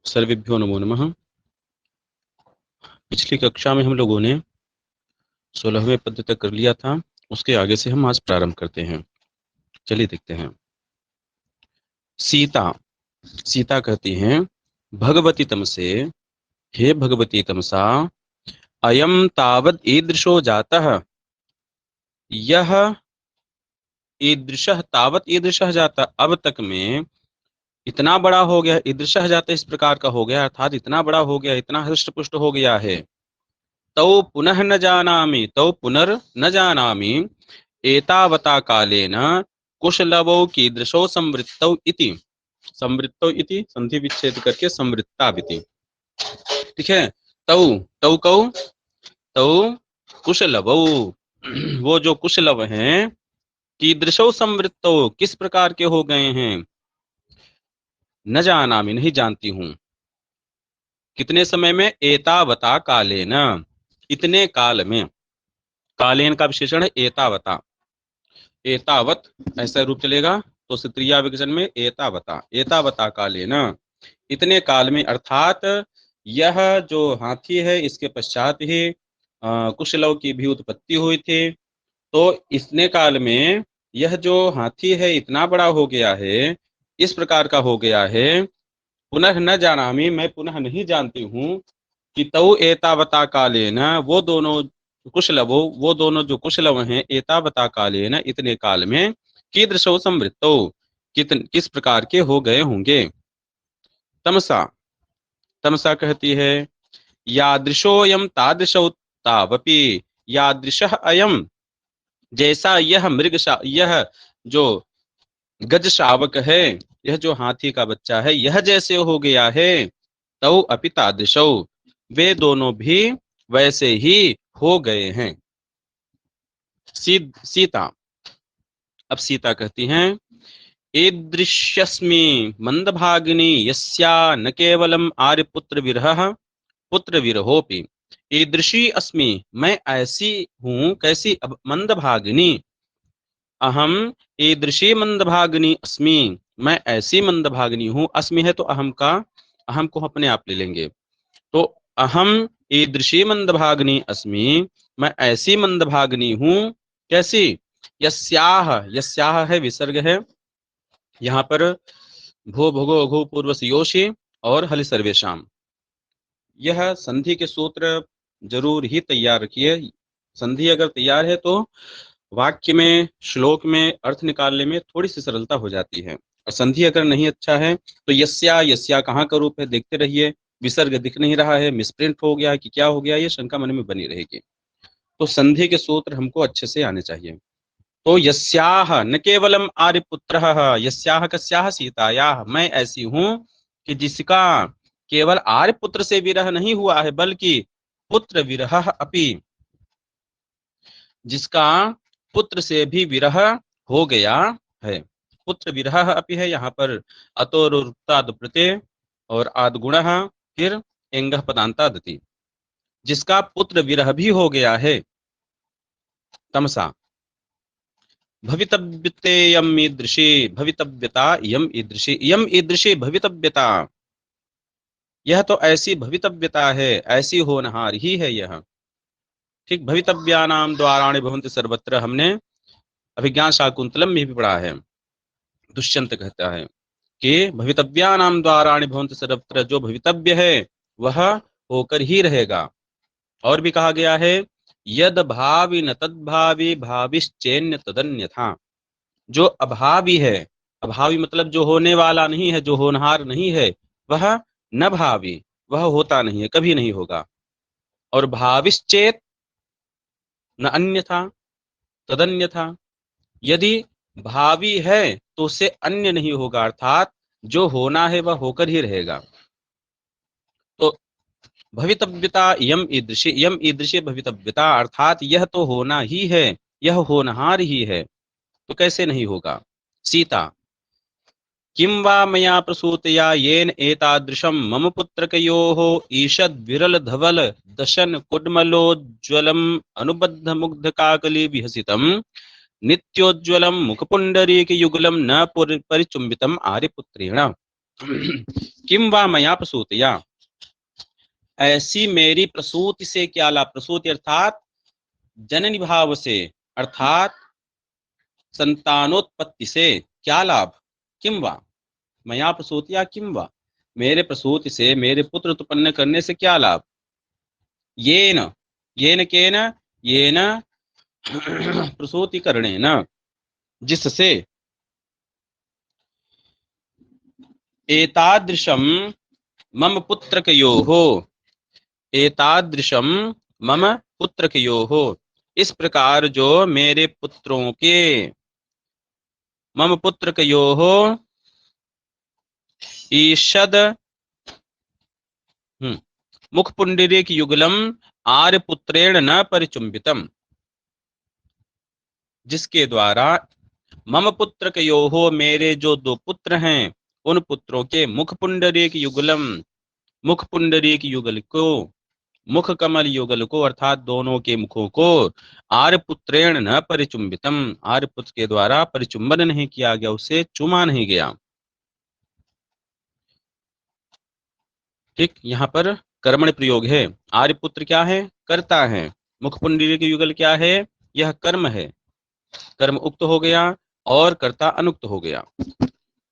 सर्वेभ्यो नमो नमः। पिछली कक्षा में हम लोगों ने 16वें पद तक कर लिया था। उसके आगे से हम आज प्रारंभ करते हैं। चलिए देखते हैं। सीता सीता कहती हैं, भगवती तमसे, हे भगवती तमसा, अयम तावद ईदृशो जातः, यह ईदृशः तावत ईदृशः जाता, अब तक में इतना बड़ा हो गया। ईदृशः जाता इस प्रकार का हो गया, अर्थात इतना बड़ा हो गया, इतना हृष्ट पुष्ट हो गया है। तौ पुनः न जानामि, तौ पुनर् न जानामि, एतावता कालेन कुशलवौ कीदृशौ संवृत्तौ इति। संवृत्तौ इति संधि विच्छेद करके संवृत्ताविति। ठीक है। तौ तौ कौ तौ कुशलवौ, वो जो कुशलव हैं, कीदृशौ संवृत्तौ किस प्रकार के हो गए हैं। न जानामि नहीं जानती हूँ। कितने समय में, एतावता कालेन इतने काल में। कालेन का विशेषण है एतावता। एतावत ऐसा रूप चलेगा तो तृतीया विकसन में एतावता, एतावता कालेन इतने काल में, अर्थात यह जो हाथी है इसके पश्चात ही कुशलव की भी उत्पत्ति हुई थी। तो इतने काल में यह जो हाथी है इतना बड़ा हो गया है, इस प्रकार का हो गया है। पुनः न जानामि, मैं पुनः नहीं जानती हूँ कि तौ एतावता कालेन, वो दोनों कुशलवो, वो दोनों जो कुशलव हैं, एतावता कालेन इतने काल में, कीदृशौ संवृत्तौ किस प्रकार के हो गए होंगे। तमसा तमसा कहती है, यादृशोऽयं तादृशौ तावपि, यादृशः अयम, जैसा यह यह जो गज शावक है, यह जो हाथी का बच्चा है, यह जैसे हो गया है, तौ अपि तादृशौ, वे दोनों भी वैसे ही हो गए हैं। सीता अब सीता कहती हैं, ईदृश्यस्मि मंदभागिनी यस्या न केवलम आर्यपुत्र विरह पुत्र विरहोपि। ईदृशी अस्मि, मैं ऐसी हूँ, कैसी, अब मंदभागिनी, अहम ईदृशी मंदभागिनी अस्मि, मैं ऐसी मंदभागिनी हूँ। अस्मि है तो अहम का, अहम को अपने आप ले लेंगे। तो अहम ईदृशी मंदभागिनी अस्मि, मैं ऐसी मंदभागिनी हूँ। कैसी, यस्याह, यस्याह है विसर्ग है यहाँ पर, भो भोगो घो पूर्व से योशी और हलि सर्वेशाम। यह संधि के सूत्र जरूर ही तैयार रखिए। संधि अगर तैयार है तो वाक्य में, श्लोक में अर्थ निकालने में थोड़ी सी सरलता हो जाती है। और संधि अगर नहीं अच्छा है तो यस्या, यस्या कहाँ का रूप है देखते रहिए, विसर्ग दिख नहीं रहा है, मिसप्रिंट हो गया कि क्या हो गया, ये शंका मन में बनी रहेगी। तो संधि के सूत्र हमको अच्छे से आने चाहिए। तो यस्याह न केवलम आर्यपुत्रः, यस्याह कस्याह सीतायाः, मैं ऐसी हूं कि जिसका केवल आर्यपुत्र से विरह नहीं हुआ है, बल्कि पुत्र विरह अपि, जिसका पुत्र से भी विरह हो गया है। पुत्र विरह अपि है यहाँ पर, अतोरुक्ताद् प्रत्यय और आद गुण, फिर एंगः पदांतादति, जिसका पुत्र विरह भी हो गया है। तमसा भवितव्यते यम ईदृशी, भवितव्यता यम ईदृशी, यम ईदृशी भवितव्यता, यह तो ऐसी भवितव्यता है, ऐसी होनहार ही है यह। ठीक, भवितव्यानाम द्वाराणि भवन्ति सर्वत्र, हमने अभिज्ञान शाकुंतलम में भी पढ़ा है। दुष्यंत कहता है कि भवितव्यानाम द्वाराणि भवन्ति सर्वत्र, जो भवितव्य है वह होकर ही रहेगा। और भी कहा गया है, यद भावी न तद्भावी भाविश्चैन्य तदन्यथा, जो अभावी है, अभावी मतलब जो होने वाला नहीं है, जो होनहार नहीं है, वह न भावी, वह होता नहीं है, कभी नहीं होगा। और भाविश्चेत न अन्यथा तदन्यथा, यदि भावी है तो उससे अन्य नहीं होगा, अर्थात जो होना है वह होकर ही रहेगा। तो भवितव्यता यम ईदृशी भवितव्यता, अर्थात यह तो होना ही है, यह होनहार ही है, तो कैसे नहीं होगा। सीता किं वा मया प्रसूतया येन एतादृशं मम पुत्रकयोः ईषद्विरलधवल दशन कुड्मलोज्ज्वलम् अनुबद्धमुग्धकाकली विहसितं नित्योज्ज्वलं मुखपुण्डरीकयुगलं न परिचुम्बितम् आर्यपुत्रेण। किम वा मया प्रसूतया, ऐसी मेरी प्रसूति से क्या लाभ। प्रसूति अर्थात जननी भाव से, अर्थात संतानोत्पत्ति से क्या लाभ। किम वा मया प्रसूतिया किम वा, मेरे प्रसूति से, मेरे पुत्र उत्पन्न करने से क्या लाभ। येन, येन केन, येन प्रसूति करणेन, जिससे, एतादृशम मम पुत्रकयोः, एतादृशम मम पुत्रकयोः, इस प्रकार जो मेरे पुत्रों के, मम पुत्रकयोः ईषद मुखपुंडरीक युगलम आर्यपुत्रेण न परिचुंबितम, जिसके द्वारा मम पुत्रकयोः, मेरे जो दो पुत्र हैं उन पुत्रों के मुखपुंडरीक युगलम, मुखपुंडरीक युगल को, मुख कमल युगल को, अर्थात दोनों के मुखों को, आर्यपुत्रेण न परिचुंबितम, आर्यपुत्र के द्वारा परिचुंबन नहीं किया गया, उसे चुमा नहीं गया। ठीक, यहाँ पर कर्मण प्रयोग है। आर्यपुत्र क्या है, कर्ता है। मुखपुंडरीक युगल क्या है, यह कर्म है। कर्म उक्त हो गया और कर्ता अनुक्त हो गया।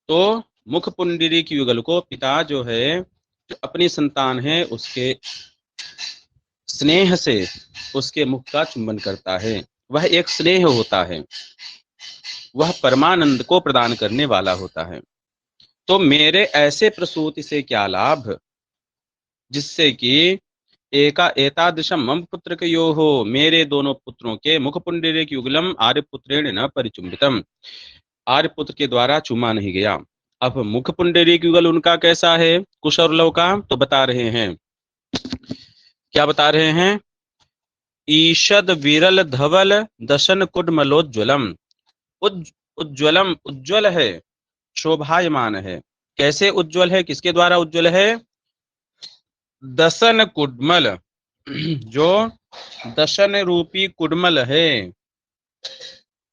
तो मुखपुंडरीक युगल को पिता जो है, जो अपनी संतान है, उसके स्नेह से उसके मुख का चुंबन करता है। वह एक स्नेह होता है, वह परमानंद को प्रदान करने वाला होता है। तो मेरे ऐसे प्रसूति से क्या लाभ, जिससे कि एका एतादृशम मम पुत्र के यो हो, मेरे दोनों पुत्रों के मुखपुंडरीक युगलम आर्यपुत्रेण न परिचुंबितम, आर्यपुत्र के द्वारा चुमा नहीं गया। अब मुखपुंडरीक युगल उनका कैसा है, कुश और लव का, तो बता रहे हैं। क्या बता रहे हैं, ईषद विरल धवल दशन कुडमलोज्ज्वलम, उज्ज्वलम उज्ज्वल है, शोभायमान है। कैसे उज्ज्वल है, किसके द्वारा उज्ज्वल है, दशन कुडमल, जो दशन रूपी कुडमल है,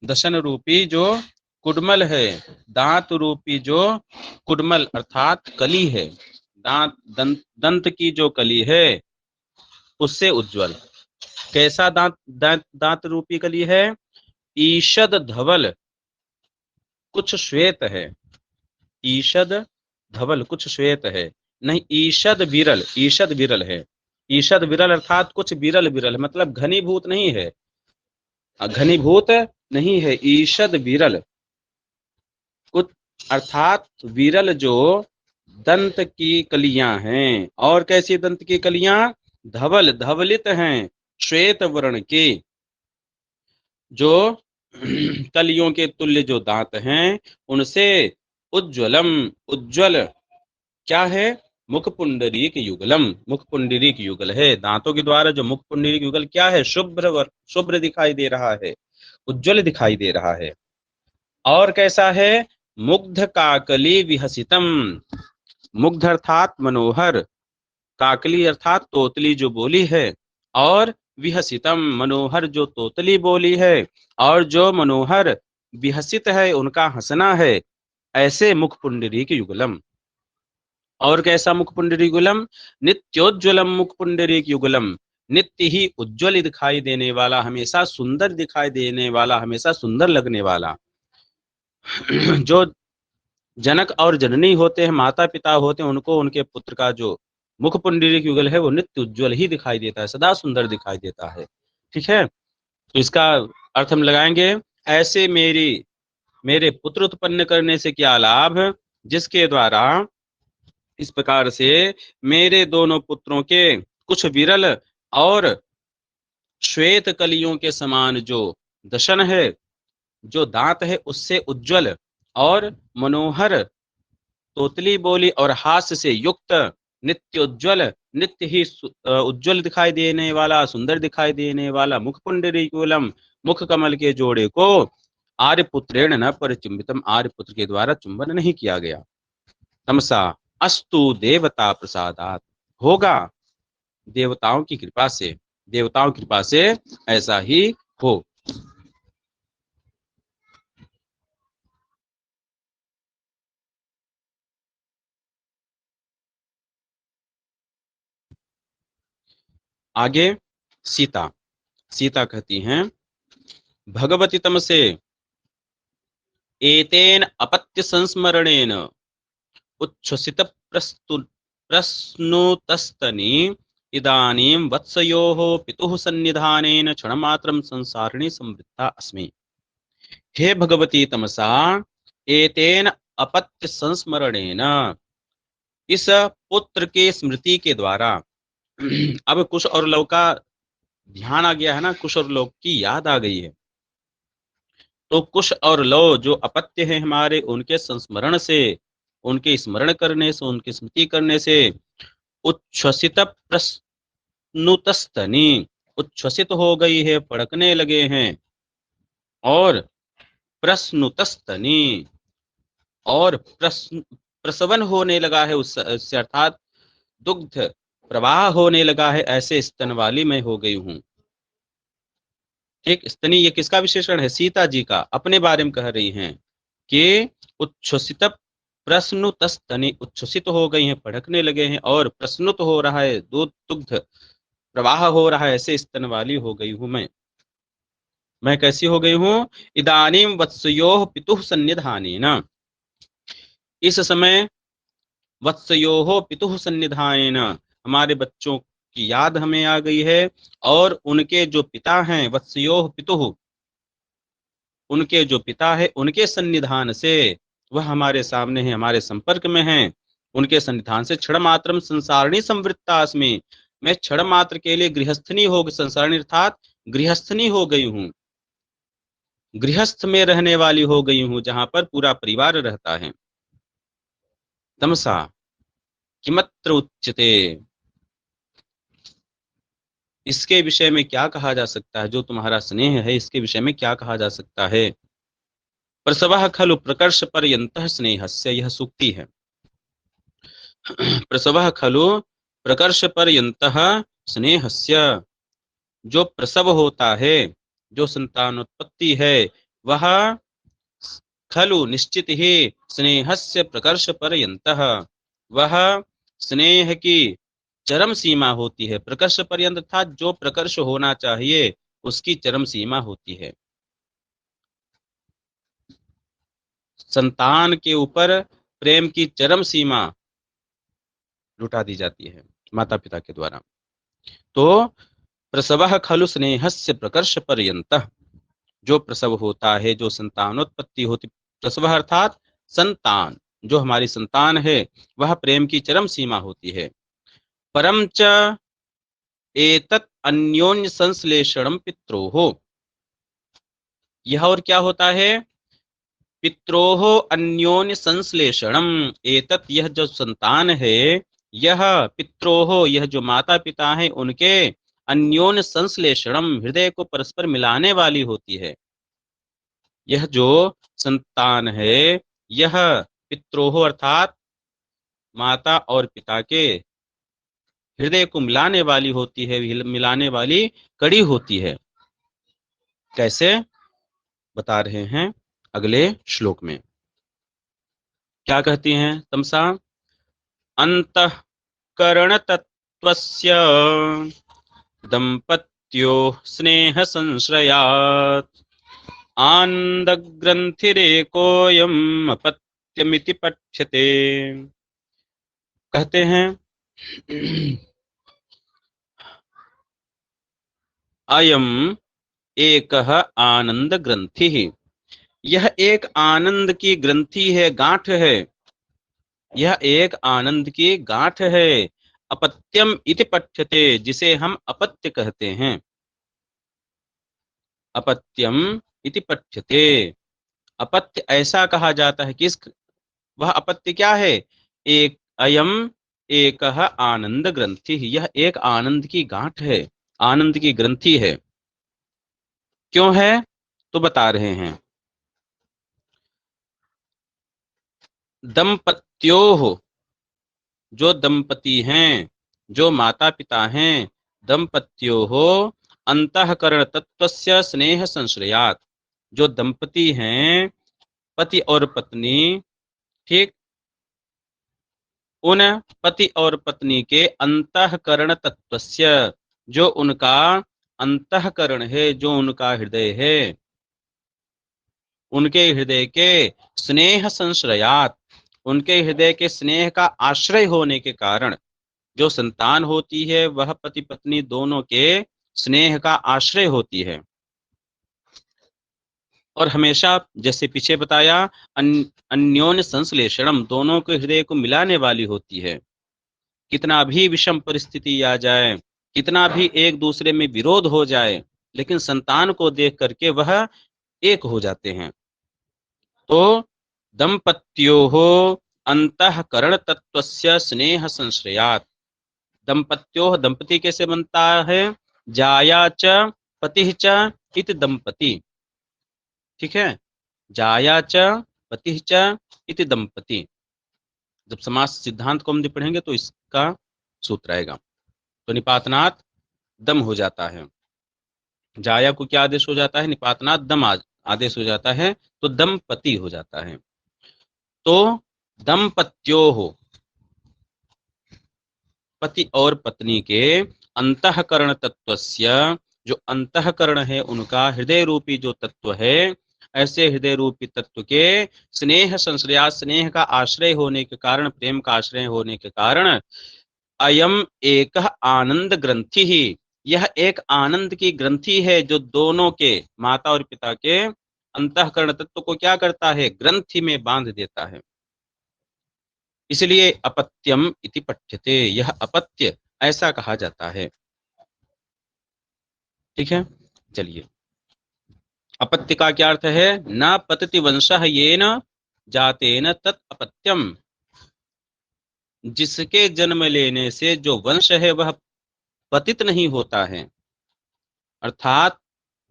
दशन रूपी जो कुडमल है, दांत रूपी जो कुडमल अर्थात कली है, दंत की जो कली है उससे उज्ज्वल। कैसा दांत रूपी कली है, ईषद धवल, कुछ श्वेत है, ईषद धवल कुछ श्वेत है, नहीं ईषद विरल, ईषद विरल है। ईषद विरल अर्थात कुछ विरल विरल, मतलब घनीभूत नहीं है, घनीभूत नहीं है, ईषद विरल कुछ, अर्थात विरल जो दंत की कलियां हैं। और कैसी दंत की कलियां, धवल धवलित हैं, श्वेत वर्ण के, जो कलियों के तुल्य जो दांत हैं उनसे, उज्ज्वलम उज्ज्वल क्या है, मुखपुंडरीक युगलम, मुखपुंडरीक युगल है। दांतों के द्वारा जो मुखपुंडरीक युगल क्या है, शुभ्र दिखाई दे रहा है, उज्ज्वल दिखाई दे रहा है। और कैसा है, मुग्ध काकली विहसितम, मुग्ध अर्थात मनोहर, काकली अर्थात तोतली जो बोली है, और विहसितम मनोहर जो तोतली बोली है, और जो मनोहर विहसित है उनका हंसना है, ऐसे मुखपुंडरीक युगलम। और कैसा मुखपुंडरीक युगलम, नित्योज्ज्वलम मुखपुंडरीक युगलम, नित्य ही उज्ज्वल दिखाई देने वाला, हमेशा सुंदर दिखाई देने वाला, हमेशा सुंदर लगने वाला। जो जनक और जननी होते हैं, माता पिता होते हैं, उनको उनके पुत्र का जो मुखपुंडरीक युगल है वो नित्य उज्ज्वल ही दिखाई देता है, सदा सुंदर दिखाई देता है। ठीक है, तो इसका अर्थ हम लगाएंगे, ऐसे मेरे पुत्र उत्पन्न करने से क्या लाभ, जिसके द्वारा इस प्रकार से मेरे दोनों पुत्रों के कुछ विरल और श्वेत कलियों के समान जो दशन है, जो दांत है, उससे उज्ज्वल और मनोहर तोतली बोली और हास्य से युक्त, नित्य उज्ज्वल, नित्य ही उज्ज्वल दिखाई देने वाला, सुंदर दिखाई देने वाला मुखपुंडरीकुलम, मुख कमल के जोड़े को आर्यपुत्रेण न परिचुंबितम, आर्यपुत्र के द्वारा चुंबन नहीं किया गया। तमसा अस्तु देवता प्रसादात, होगा देवताओं की कृपा से, देवताओं की कृपा से ऐसा ही हो। आगे सीता, सीता कहती हैं भगवती तमसे एतेन अपत्य संस्मरणेन उच्छ्वसित प्रश्नुतस्तनी इदानीं वत्सयोः पितुः सन्निधानेन क्षणमात्रं संसारिणी संवृत्ता अस्मि। हे भगवती तमसा एतेन अपत्य संस्मरणेन, इस पुत्र के स्मृति के द्वारा अब कुश और लव का ध्यान आ गया है ना, कुश और लव की याद आ गई है। तो कुश और लव जो अपत्य है हमारे, उनके संस्मरण से, उनके स्मरण करने से, उनकी स्मृति करने से उच्छ्वसित प्रश्नुतस्तनी, उच्छ्वसित हो गई है, फड़कने लगे हैं, और प्रश्नुतस्तनी, और प्रसवन होने लगा है उससे, अर्थात दुग्ध प्रवाह होने लगा है, ऐसे स्तन वाली मैं हो गई हूं। ठीक, स्तनी ये किसका विशेषण है? सीता जी का, अपने बारे में कह रही हैं कि उच्छ्वसित प्रश्नुतस्तनी, उच्छ्वसित हो गई हैं, भड़कने लगे हैं, और प्रश्नुत हो रहा है, दूध दुग्ध प्रवाह हो रहा है, ऐसे स्तन वाली हो गई हूं मैं कैसी हो गई हूं? इदानीम वत्सयोः पितुः सन्निधानेन, इस समय वत्सयोः पितुः सन्निधानेन, हमारे बच्चों की याद हमें आ गई है, और उनके जो पिता हैं, वत्सयोः पितुः, उनके जो पिता है, उनके सन्निधान से, वह हमारे सामने है, हमारे संपर्क में हैं, उनके सन्निधान से क्षण मात्रम संसारिणी संवृत्ता अस्मि, मैं क्षण मात्र के लिए गृहस्थनी हो, संसारिणी अर्थात गृहस्थनी हो गई हूं, गृहस्थ में रहने वाली हो गई हूं, जहां पर पूरा परिवार रहता है। तमसा किमत्र उच्यते, इसके विषय में क्या कहा जा सकता है? जो तुम्हारा स्नेह है, इसके विषय में क्या कहा जा सकता है? प्रसवः खलु प्रकर्ष पर्यन्तः स्नेहस्य, यह सूक्ति है। प्रसवः खलु प्रकर्ष पर्यन्तः स्नेहस्य, जो प्रसव होता है, जो संतानोत्पत्ति है, वह खलु निश्चित ही स्नेहस्य प्रकर्ष पर्यन्तः, वह स्नेह की चरम सीमा होती है। प्रकर्ष पर्यंत था, जो प्रकर्ष होना चाहिए उसकी चरम सीमा होती है। संतान के ऊपर प्रेम की चरम सीमा लुटा दी जाती है माता पिता के द्वारा। तो प्रसवः खलु स्नेहस्य प्रकर्ष पर्यन्तः, जो प्रसव होता है, जो संतानोत्पत्ति होती, प्रसव अर्थात संतान, जो हमारी संतान है, वह प्रेम की चरम सीमा होती है। परम च एतत् अन्योन्य संश्लेषणम पित्रोः, यह और क्या होता है? पित्रोः अन्योन्य संश्लेषणम, एतत् यह जो संतान है, यह पित्रोः, यह जो माता पिता हैं, उनके अन्योन्य संश्लेषणम, हृदय को परस्पर मिलाने वाली होती है। यह जो संतान है, यह पित्रोः अर्थात माता और पिता के हृदय को मिलाने वाली होती है, मिलाने वाली कड़ी होती है। कैसे बता रहे हैं अगले श्लोक में। क्या कहती हैं तमसा? अंतःकरण तत्त्वस्य दंपत्यो स्नेह संश्रयात् आनंदग्रंथिरेकोयम् अपत्यमिति पठ्यते। कहते हैं अयम एकः आनंद ग्रंथि, यह एक आनंद की ग्रंथि है, गांठ है, यह एक आनंद की गांठ है। अपत्यम इति पठ्यते, जिसे हम अपत्य कहते हैं। अपत्यम इति पठ्यते, अपत्य ऐसा कहा जाता है। किस, वह अपत्य क्या है? एक अयम एकः आनंद ग्रंथि, यह एक आनंद की गांठ है, आनंद की ग्रंथि है। क्यों है? तो बता रहे हैं। दंपत्योः, जो दंपति हैं, जो माता पिता हैं, दंपत्योः अंतःकरण तत्वस्य स्नेह संश्रयात्, जो दंपति हैं, पति और पत्नी, ठीक, उन पति और पत्नी के अंतःकरण तत्वस्य, जो उनका अंतःकरण है, जो उनका हृदय है, उनके हृदय के स्नेह संश्रयात, उनके हृदय के स्नेह का आश्रय होने के कारण जो संतान होती है वह पति पत्नी दोनों के स्नेह का आश्रय होती है। और हमेशा जैसे पीछे बताया अन्योन्य संश्लेषणम, दोनों के हृदय को मिलाने वाली होती है। कितना भी विषम परिस्थिति आ जाए, कितना भी एक दूसरे में विरोध हो जाए, लेकिन संतान को देख करके वह एक हो जाते हैं। तो दंपत्योः अंतःकरण तत्वस्य स्नेह संश्रयात्, दंपत्योः, दंपति कैसे बनता है, जाया च पतिः च इति दंपति, ठीक है, जाया च पतिः च इति दंपति। जब समास सिद्धांत को हम पढ़ेंगे तो इसका सूत्र आएगा। तो निपातनात् दम हो जाता है, जाया को क्या आदेश हो जाता है, निपातनात् दम आदेश हो जाता है, तो दंपति हो जाता है। तो दंपत्योः, पति और पत्नी के अंतःकरण तत्वस्य, जो अंतःकरण है उनका हृदय रूपी जो तत्व है, ऐसे हृदय रूपी तत्व के स्नेह संश्रया, स्नेह का आश्रय होने के कारण, प्रेम का आश्रय होने के कारण, अयम एक आनंद ग्रंथि ही, यह एक आनंद की ग्रंथि है जो दोनों के, माता और पिता के अंतःकरण तत्व को क्या करता है, ग्रंथि में बांध देता है। इसलिए अपत्यम इति पठ्यते, यह अपत्य ऐसा कहा जाता है। ठीक है, चलिए, अपत्य का क्या अर्थ है, न पतति वंशः येन जातेन तत् अपत्यम, जिसके जन्म लेने से जो वंश है वह पतित नहीं होता है, अर्थात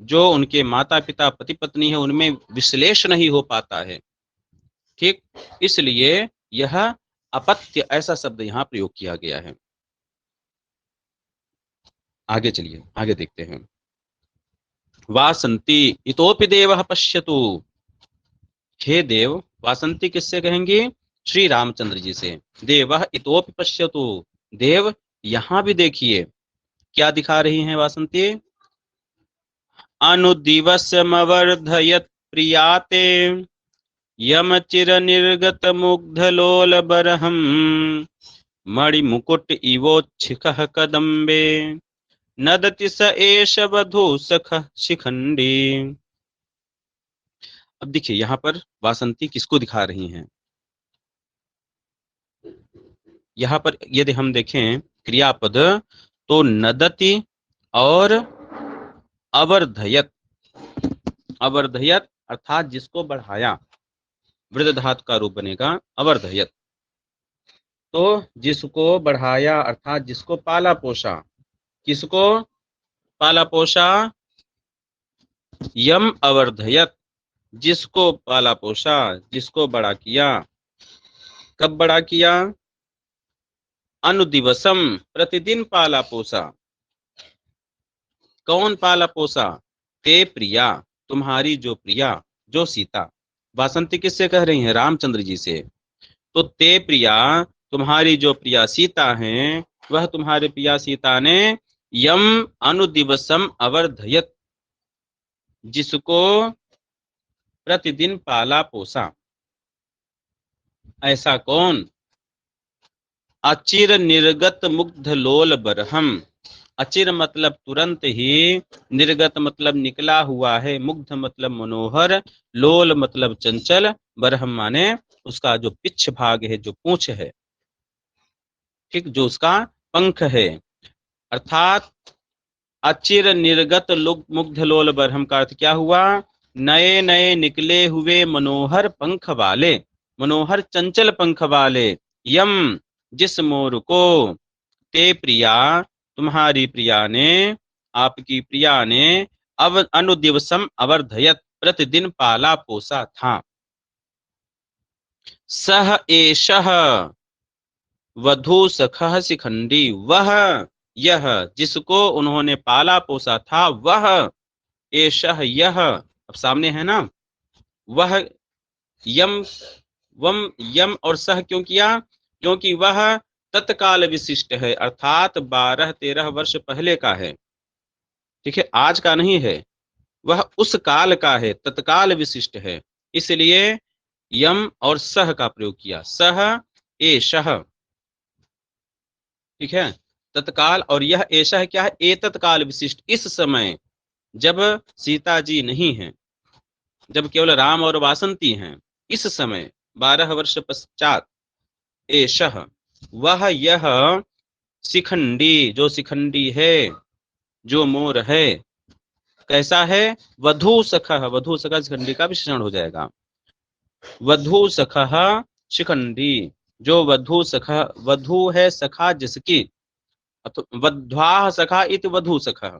जो उनके माता पिता पति पत्नी है उनमें विश्लेष नहीं हो पाता है। ठीक, इसलिए यह अपत्य ऐसा शब्द यहाँ प्रयोग किया गया है। आगे चलिए, आगे देखते हैं। वासंती इतोपि देवः पश्यतु, हे देव, वासंती किससे कहेंगी, श्री रामचंद्र जी से। देवः इतोपि पश्यतु, देव यहाँ भी देखिए, क्या दिखा रही हैं वासंती, अनुदिवसमवर्धयत् प्रियाते यम चिर निर्गत मुग्धलोल बरहम मणिमुकुट इवोच्छिखः कदम्बे नदति स एष वधू सख शिखंडी। अब देखिए यहाँ पर वासंती किसको दिखा रही हैं, यहाँ पर यदि हम देखें क्रियापद तो नदति और अवर्धयत, अवर्धयत अर्थात जिसको बढ़ाया, वृद्ध धातु का रूप बनेगा अवर्धयत, तो जिसको बढ़ाया अर्थात जिसको पाला पोषा, किसको पाला पोषा, यम अवर्धयत, जिसको पाला पोषा, जिसको बड़ा किया, कब बड़ा किया, अनुदिवसम, प्रतिदिन पाला पोषा, कौन पाला पोषा, ते प्रिया, तुम्हारी जो प्रिया, जो सीता। वासंती किससे कह रही हैं, रामचंद्र जी से। तो ते प्रिया, तुम्हारी जो प्रिया सीता हैं, वह तुम्हारे प्रिया सीता ने यम अनुदिवसम अवर्धयत, जिसको प्रतिदिन पाला पोसा। ऐसा कौन, अचिर निर्गत मुग्ध लोल बरहम, अचिर मतलब तुरंत ही, निर्गत मतलब निकला हुआ है, मुग्ध मतलब मनोहर, लोल मतलब चंचल, बरहम माने उसका जो पिछ भाग है, जो पूंछ है, ठीक, जो उसका पंख है, अर्थात अचिर निर्गत मुग्ध लोल बरहम का अर्थ क्या हुआ, नए नए निकले हुए मनोहर पंख वाले, मनोहर चंचल पंख वाले, यम जिस मोर को, ते प्रिया तुम्हारी प्रिया ने, आपकी प्रिया ने, अव अनुदिवसम अवर्धयत प्रतिदिन पाला पोसा था। सह एषः वधू सखः शिखंडी, वह यह जिसको उन्होंने पाला पोसा था, वह एषः यह, अब सामने है ना, वह यम, वम यम और सह क्यों किया, क्योंकि वह तत्काल विशिष्ट है, अर्थात 12-13 वर्ष पहले का है। ठीक है, आज का नहीं है, वह उस काल का है, तत्काल विशिष्ट है। इसलिए यम और सह का प्रयोग किया, सह एषः। ठीक है, तत्काल और यह एषः क्या है, ए तत्काल विशिष्ट, इस समय जब सीता जी नहीं है, जब केवल राम और वासंती हैं, इस समय 12 वर्ष पश्चात, एषः वह यह शिखंडी, जो शिखंडी है, जो मोर है, कैसा है, वधू सखः, वधू सखा शिखंडी का विशेषण हो जाएगा, वधू सखः शिखंडी, जो वधू सखा, वधू है सखा जिसकी, वध्वाः सखा इति वधू सखः,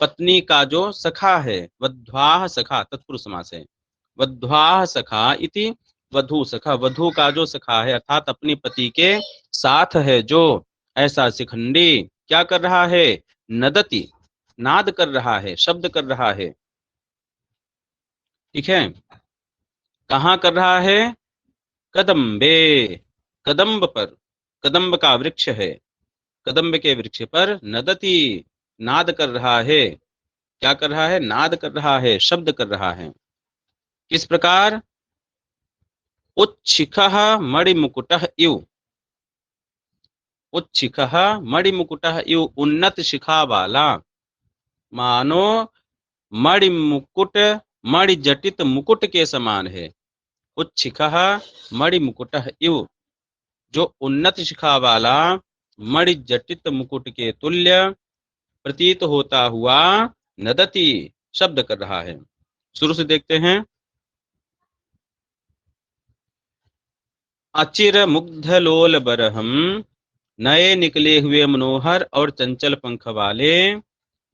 पत्नी का जो सखा है, वध्वाः सखा तत्पुरुष समास है, वध्वाः सखा इति वधू सखा, वधू का जो सखा है अर्थात अपने पति के साथ है, जो ऐसा शिखंडी क्या कर रहा है, नदति, नाद कर रहा है, शब्द कर रहा है। ठीक है, कहाँ कर रहा है, कदम्बे, कदम्ब पर, कदम्ब का वृक्ष है, कदम्ब के वृक्ष पर नदति, नाद कर रहा है, क्या कर रहा है, नाद कर रहा है, शब्द कर रहा है। किस प्रकार, उच्छिखः मणिमुकुटः इव, उच्छिखः मणिमुकुटः इव, उन्नत शिखा वाला, मानो मणिमुकुट, मणिजटित मुकुट के समान है। उच्छिखः मणिमुकुटः इव, जो उन्नत शिखा वाला मणिजटित मुकुट के तुल्य प्रतीत होता हुआ, नदति, शब्द कर रहा है। शुरू से देखते हैं। अचिर मुग्ध लोल बरहम, नए निकले हुए मनोहर और चंचल पंख वाले,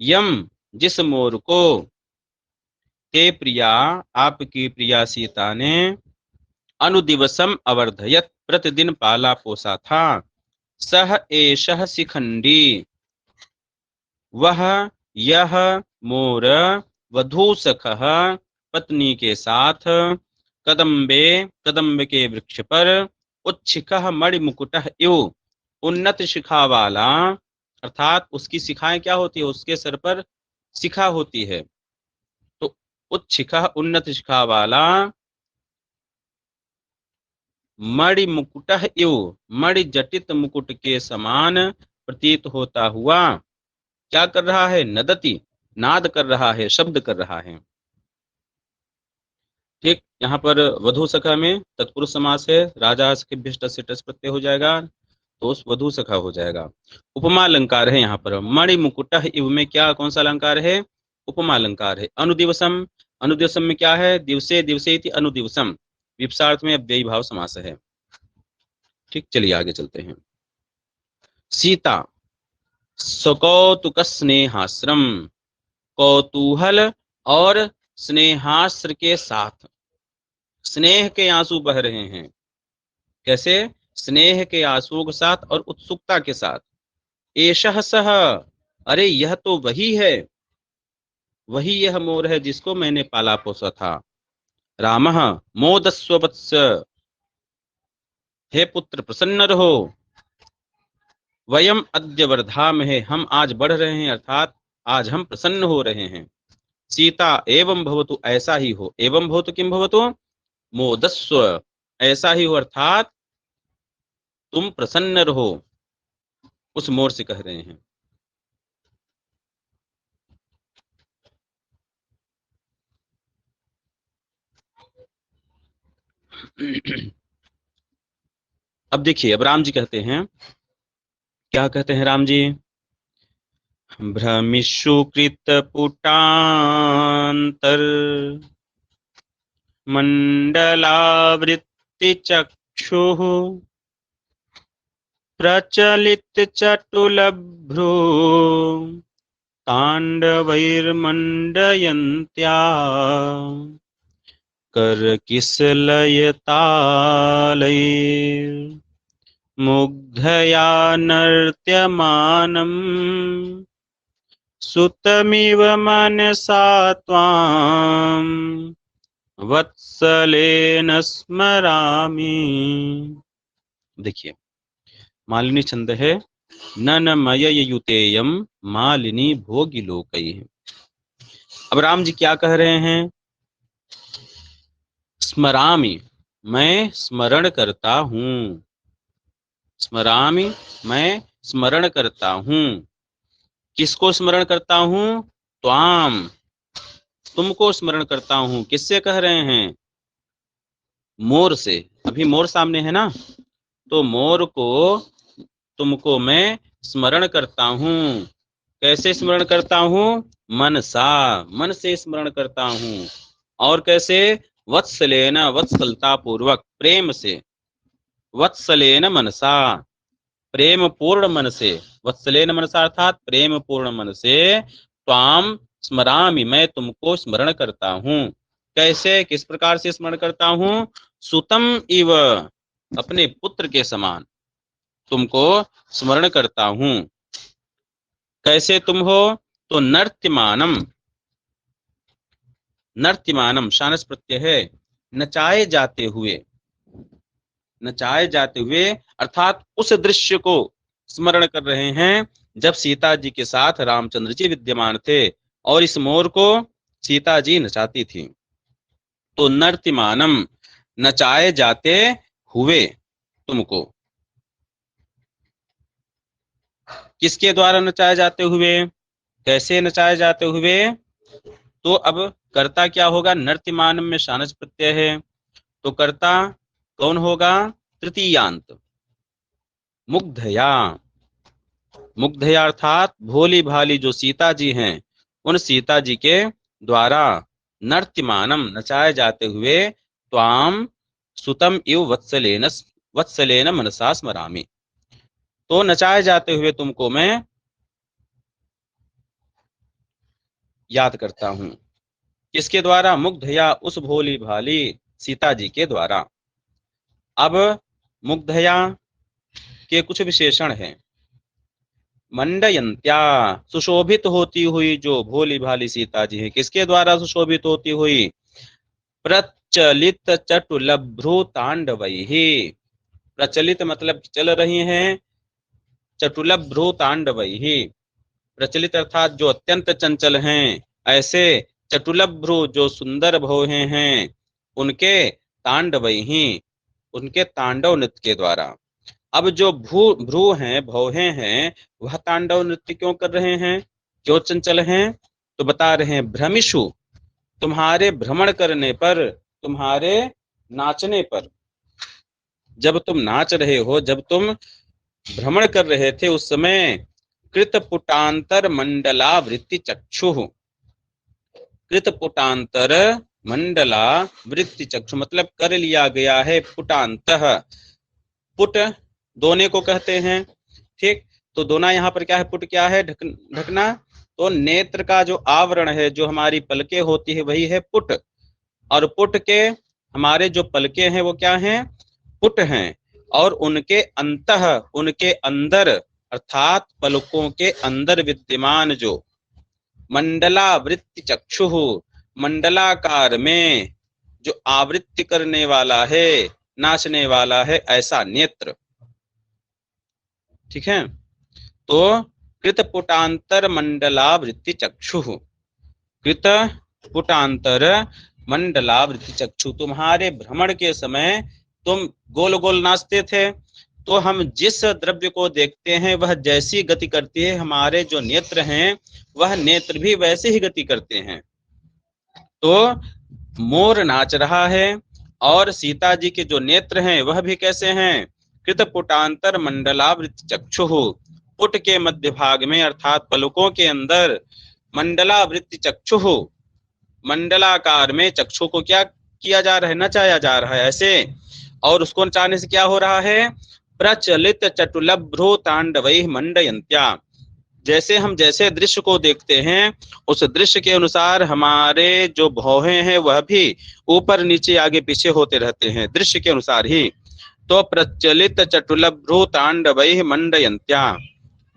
यम, जिस मोर को, ते प्रिया, आपकी प्रिया सीता ने, अनुदिवसम अवर्धयत, प्रतिदिन पाला पोसा था, सह एषः शिखंडी, वह यह मोर, वधू सखः, पत्नी के साथ, कदम्बे, कदम्ब के वृक्ष पर, उच्छिखः मणिमुकुटः इव, उन्नत शिखा वाला, अर्थात उसकी शिखाएं क्या होती है, उसके सर पर शिखा होती है, तो उच्छिखः उन्नत शिखा वाला, मणिमुकुटः इव, मणिजटित मुकुट के समान प्रतीत होता हुआ, क्या कर रहा है, नदति, नाद कर रहा है, शब्द कर रहा है। ठीक, यहाँ पर वधू सखा में तत्पुरुष समास है, राजा सखिभ्यश्च से टस प्रत्यय हो जाएगा, तो उस वधू सखा हो जाएगा। उपमा अलंकार है यहाँ पर, मणिमुकुटः इव में क्या, कौन सा अलंकार है, उपमा अलंकार है। अनुदिवसम, अनुदिवसम में क्या है, दिवसे, दिवसे इति अनुदिवसम, विप्सार्थ में अव्ययी भाव समास है। ठीक, चलिए आगे चलते हैं। सीता सकौतुक स्नेहाश्रम, कौतूहल और स्नेहास्त्र के साथ, स्नेह के आंसू बह रहे हैं, कैसे, स्नेह के आंसुओं के साथ और उत्सुकता के साथ, एषः सः, अरे यह तो वही है, वही यह मोर है जिसको मैंने पाला पोसा था, रामः मोदस्व वत्स, हे पुत्र प्रसन्न रहो, वयम अद्य वर्धामहे, हम आज बढ़ रहे हैं, अर्थात आज हम प्रसन्न हो रहे हैं, सीता एवं भवतु, ऐसा ही हो, एवं भवतु किम भवतु, मोदस्व, ऐसा ही हो, अर्थात तुम प्रसन्न रहो, उस मोर से कह रहे हैं। अब देखिए, अब राम जी कहते हैं, क्या कहते हैं राम जी, भ्रमिशुकृत पुटांतर मंडलावृत्ति चक्षुः, प्रचलित चटुलभ्रू तांडवैर्मंडयन्त्या, करकिसलयतालैर्मुग्धया नर्त्यमानम्, सुतमिव मनसा त्वां वत्सलेन स्मरामि। देखिए, मालिनी छंद है न मय युतेयम मालिनी भोगी लोकई। अब राम जी क्या कह रहे हैं? स्मरामि, मैं स्मरण करता हूँ। स्मरामि, मैं स्मरण करता हूँ। किसको स्मरण करता हूँ? त्वाम, तुमको स्मरण करता हूँ। किससे कह रहे हैं? मोर से। अभी मोर सामने है ना, तो मोर को, तुमको मैं स्मरण करता हूँ। कैसे स्मरण करता हूँ? मनसा, मन से स्मरण करता हूँ। और कैसे? वत्सलेन, वत्सलता पूर्वक, प्रेम से। वत्सलेन मनसा, प्रेम पूर्ण मन से। वत्सलेन मनसा अर्थात प्रेम पूर्ण मन से। त्वाम स्मरामि, मैं तुमको स्मरण करता हूँ। कैसे, किस प्रकार से स्मरण करता हूँ? सुतम इव, अपने पुत्र के समान तुमको स्मरण करता हूँ। कैसे तुम हो? तो नर्त्यमानम, नर्त्यमानम शानस प्रत्यय है, नचाए जाते हुए। नचाए जाते हुए अर्थात उस दृश्य को स्मरण कर रहे हैं जब सीता जी के साथ रामचंद्र जी विद्यमान थे और इस मोर को सीता जी नचाती थी। तो नर्तिमानम, नचाए जाते हुए तुमको। किसके द्वारा नचाए जाते हुए? कैसे नचाए जाते हुए? तो अब कर्ता क्या होगा? नर्तिमानम में शानच प्रत्यय है, तो कर्ता कौन होगा? तृतीयांत, मुग्धया। मुग्धया अर्थात भोली भाली जो सीता जी हैं, उन सीता जी के द्वारा नर्त्यमानम, नचाए जाते हुए, त्वाम सुतम इव वत्सलेन, वत्सलेन मनसा स्मरामि, तो नचाए जाते हुए तुमको मैं याद करता हूं। किसके द्वारा? मुग्धया, उस भोली भाली सीता जी के द्वारा। अब मुग्धया के कुछ विशेषण हैं। मंडयंत्या, सुशोभित होती हुई जो भोली भाली सीता जी है, किसके द्वारा सुशोभित होती हुई? प्रचलित चटुलभ्रु तांडवैहि, प्रचलित मतलब चल रही हैं, चटुलभ्रु तांडवैहि, प्रचलित अर्थात जो अत्यंत चंचल हैं, ऐसे चटुलभ्रु जो सुंदर भौहें हैं, उनके तांडवैहि, उनके तांडव नृत्य के द्वारा। अब जो भ्रू हैं, भौहें हैं, वह तांडव नृत्य क्यों कर रहे हैं? क्यों चंचल हैं? तो बता रहे हैं, भ्रमिशु, तुम्हारे भ्रमण करने पर, तुम्हारे नाचने पर, जब तुम नाच रहे हो, जब तुम भ्रमण कर रहे थे उस समय, कृतपुटांतर मंडला वृत्ति चक्षु, कृतपुटांतर मंडला वृत्ति चक्षु मतलब कर लिया गया है पुटांत। पुट दोने को कहते हैं, ठीक। तो दोना यहाँ पर क्या है? पुट क्या है? ढकना। तो नेत्र का जो आवरण है, जो हमारी पलकें होती है, वही है पुट। और पुट के हमारे जो पलकें हैं वो क्या हैं? पुट हैं। और उनके अंतः, उनके अंदर अर्थात पलकों के अंदर विद्यमान जो मंडलावृत्ति चक्षु, मंडलाकार में जो आवृत्ति करने वाला है, नाचने वाला है, ऐसा नेत्र, ठीक है। तो कृतपुटांतर मंडलावृत्ति चक्षु, कृतपुटांतर मंडलावृत्ति चक्षु, तुम्हारे भ्रमण के समय तुम गोल गोल नाचते थे, तो हम जिस द्रव्य को देखते हैं वह जैसी गति करती है, हमारे जो नेत्र हैं वह नेत्र भी वैसे ही गति करते हैं। तो मोर नाच रहा है और सीता जी के जो नेत्र हैं वह भी कैसे हैं? कृतपुटांतर मंडलावृत्ति चक्षु, पुट के मध्य भाग में अर्थात पलकों के अंदर मंडलावृत्ति चक्षु, मंडलाकार में चक्षु को क्या किया जा रहा है? नचाया जा रहा है ऐसे। और उसको नचाने से क्या हो रहा है? प्रचलित चटुलभ्रु तांडवैः मंडयन्त्या, जैसे हम जैसे दृश्य को देखते हैं उस दृश्य के अनुसार हमारे जो भौहें हैं वह भी ऊपर नीचे आगे पीछे होते रहते हैं, दृश्य के अनुसार ही। तो प्रचलित चटुलभ्रु तांडवैः मंडयन्त्या,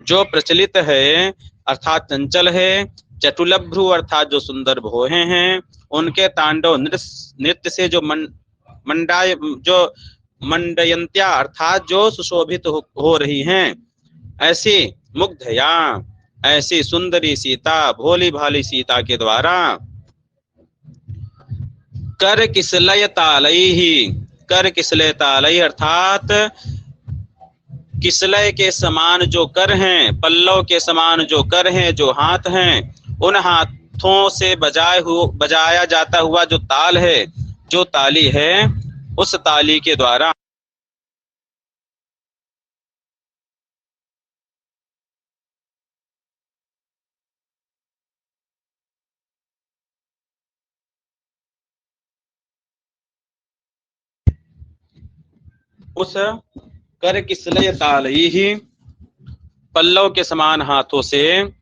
जो प्रचलित है अर्थात चंचल है, चटुलभ्रु अर्थात जो सुंदर भौहें हैं, उनके तांडव नृत्य से जो मंडाय, जो मंडयंत्या अर्थात जो सुशोभित हो रही हैं, ऐसी मुग्धया, ऐसी सुंदरी सीता, भोली भाली सीता के द्वारा कर किसलय तालई ही, कर किसलय तालई अर्थात किसलय के समान जो कर हैं, पल्लव के समान जो कर हैं, जो हाथ हैं, उन हाथों से बजाया जाता हुआ जो ताल है, जो ताली है, उस ताली के द्वारा उस कर किसलय ताली ही, पल्लव के समान हाथों से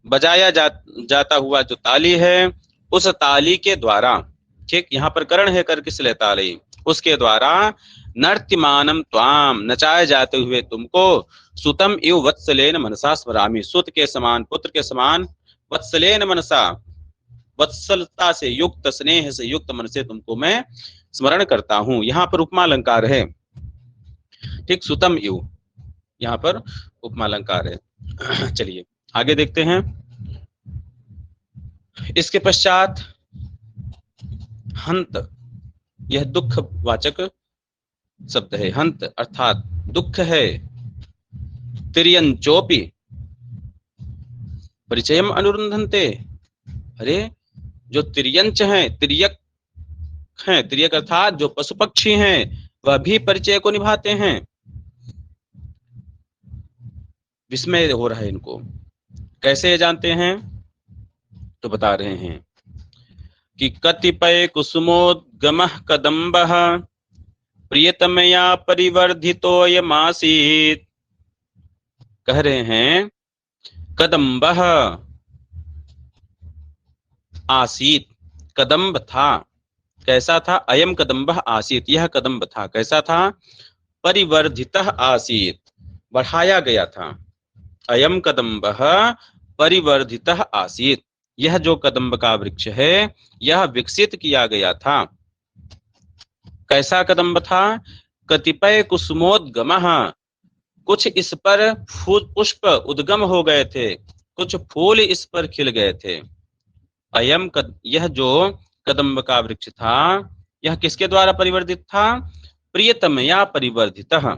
जाता हुआ जो ताली है, उस ताली के द्वारा, ठीक, यहाँ पर करण है कर किसलय ताली, उसके द्वारा नर्तिमानम त्वाम, नचाए जाते हुए तुमको, सुतम इव वत्सलेन मनसा स्मरामि, सुत के समान, पुत्र के समान, वत्सलेन मनसा, वत्सलता से युक्त, स्नेह से युक्त मन से तुमको मैं स्मरण करता हूं। यहाँ पर उपमा अलंकार है, ठीक, सुतम इव, यहाँ पर उपमा अलंकार है। चलिए आगे देखते हैं। इसके पश्चात हंत, यह दुख वाचक शब्द है। हंत अर्थात दुख है। तिर्यंचोपि परिचयम अनुरुंधन्ते, अरे जो तिर्यंच हैं, तिर्यक हैं, तिर्यक अर्थात जो पशु पक्षी हैं, वह भी परिचय को निभाते हैं। विस्मय हो रहा है इनको, कैसे जानते हैं, तो बता रहे हैं कि कतिपय कुसुमोद्गमः कदम्बः प्रियतमया परिवर्धितोऽयमासीत्, कह रहे हैं कदम्बः आसीत, कदम्ब था, कैसा था, अयम कदम्बः आसीत, यह कदम्ब था, कैसा था, परिवर्धितः आसीत, बढ़ाया गया था, अयम कदम्बः परिवर्धितः आसीत, यह जो कदम्ब का वृक्ष है यह विकसित किया गया था। कैसा कदम्ब था, कतिपय कुसुमोद्गमः, कुछ इस पर पुष्प उद्गम हो गए थे, कुछ फूल इस पर खिल गए थे। अयम यह जो कदम्ब का वृक्ष था, यह किसके द्वारा परिवर्धित था, प्रियतमया परिवर्धितः।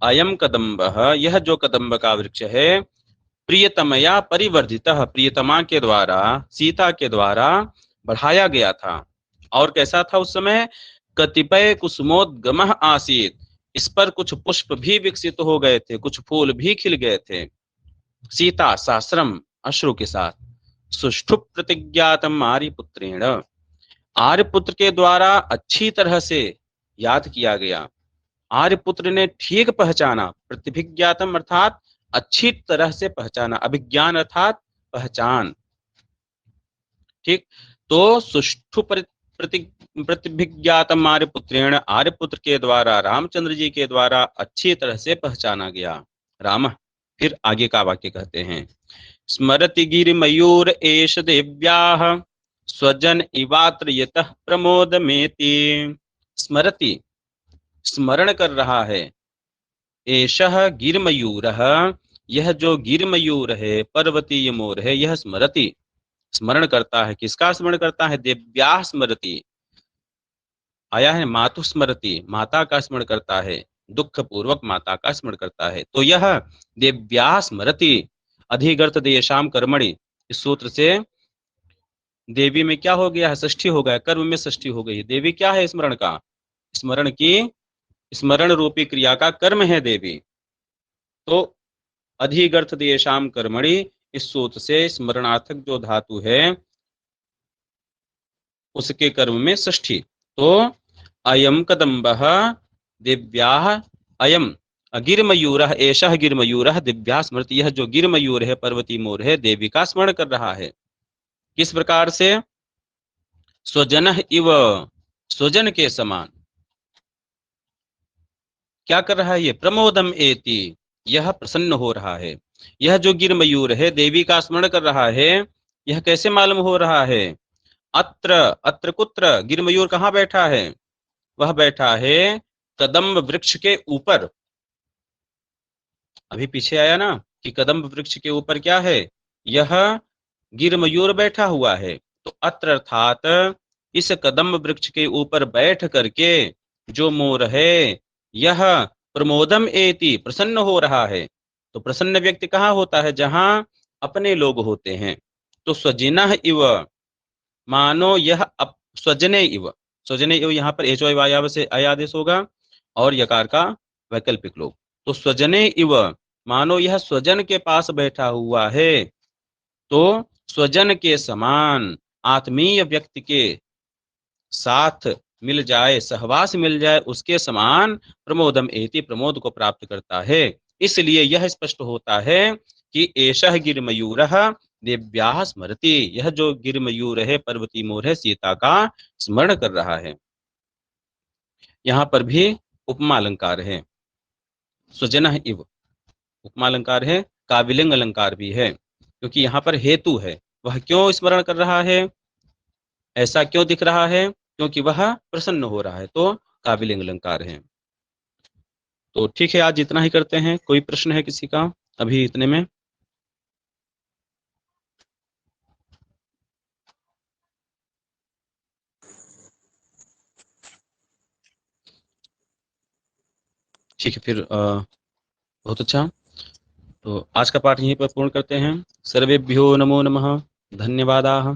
अयम कदम्बः, यह जो कदम्ब का वृक्ष है, प्रियतमया परिवर्धितः, प्रियतमा के द्वारा, सीता के द्वारा बढ़ाया गया था। और कैसा था उस समय, कतिपय कुसुमोद्गमः आसीत, इस पर कुछ पुष्प भी विकसित हो गए थे, कुछ फूल भी खिल गए थे। सीता सहस्रम, अश्रु के साथ, सुष्ठु प्रतिज्ञातम आर्यपुत्रेण, आर्यपुत्र के द्वारा अच्छी तरह से याद किया गया, आर्यपुत्र ने ठीक पहचाना, प्रतिभिज्ञातम अर्थात अच्छी तरह से पहचाना, अभिज्ञान अर्थात पहचान, ठीक, तो सुष्ठु प्रतिभिज्ञातम आर्यपुत्रेण, आर्यपुत्र के द्वारा, रामचंद्र जी के द्वारा अच्छी तरह से पहचाना गया। राम, फिर आगे का वाक्य कहते हैं, स्मरति गिरिमयूर एष देव्याः स्वजन इवात्र यतः प्रमोदमेति, स्मरति, स्मरण कर रहा है, एषः गिरिमयूरः, यह जो गिरिमयूर है, पर्वतीय मोर है, यह स्मरति, स्मरण करता है, किसका स्मरण करता है, देव्याः स्मरति, आया है मातु स्मरति, माता का स्मरण करता है, दुख पूर्वक माता का स्मरण करता है। तो यह देव्याः स्मरति, अधिगर्थ देशाम कर्मणि, इस सूत्र से देवी में क्या हो गया है, षष्ठी हो गया, कर्म में षष्ठी हो गई। देवी क्या है, स्मरण का, स्मरण की, स्मरण रूपी क्रिया का कर्म है देवी। तो अधिगर्थ देशाम कर्मणि, इस सूत्र से स्मरणार्थक जो धातु है उसके कर्म में षष्ठी। तो अयम कदम्बः दिव्याः, अयम गिरमयूरः, एषः गिरमयूरः दिव्याः स्मृति, यह जो गिरमयूर है, पर्वती मोर है, देवी का स्मरण कर रहा है। किस प्रकार से, स्वजनः इव, स्वजन के समान, क्या कर रहा है ये, प्रमोदम एति, यह प्रसन्न हो रहा है। यह जो गिरमयूर है देवी का स्मरण कर रहा है, यह कैसे मालूम हो रहा है, अत्र, अत्र कुत्र, गिरमयूर कहाँ बैठा है, वह बैठा है कदम्ब वृक्ष के ऊपर। अभी पीछे आया ना कि कदम्ब वृक्ष के ऊपर क्या है, यह गिर मयूर बैठा हुआ है। तो अत्र अर्थात इस कदम्ब वृक्ष के ऊपर बैठ करके जो मोर है यह प्रमोदम एति प्रसन्न हो रहा है। तो प्रसन्न व्यक्ति कहाँ होता है, जहां अपने लोग होते हैं। तो स्वजिनः इव, मानो यह स्वजने इव, स्वजने इव यहाँ पर एचो वायाव से आदेश होगा और यकार का वैकल्पिक लोग। तो स्वजने इव, मानो यह स्वजन के पास बैठा हुआ है। तो स्वजन के समान आत्मीय व्यक्ति के साथ मिल जाए, सहवास मिल जाए, उसके समान प्रमोदम एति प्रमोद को प्राप्त करता है। इसलिए यह स्पष्ट होता है कि एषः गिरमयूरः देव्याः स्मरति, यह जो गिरमयूर है, पर्वती मोर है, सीता का स्मरण कर रहा है। यहाँ पर भी उपमा अलंकार है, स्वजनः इव उपमा अलंकार है, काविलिंग अलंकार भी है, क्योंकि यहाँ पर हेतु है। वह क्यों स्मरण कर रहा है, ऐसा क्यों दिख रहा है, क्योंकि वह प्रसन्न हो रहा है, तो काविलिंग अलंकार है। तो ठीक है, आज इतना ही करते हैं। कोई प्रश्न है किसी का अभी इतने में? ठीक है, फिर बहुत अच्छा। तो आज का पाठ यहीं पर पूर्ण करते हैं। सर्वेभ्यो नमो नमः, धन्यवादाः।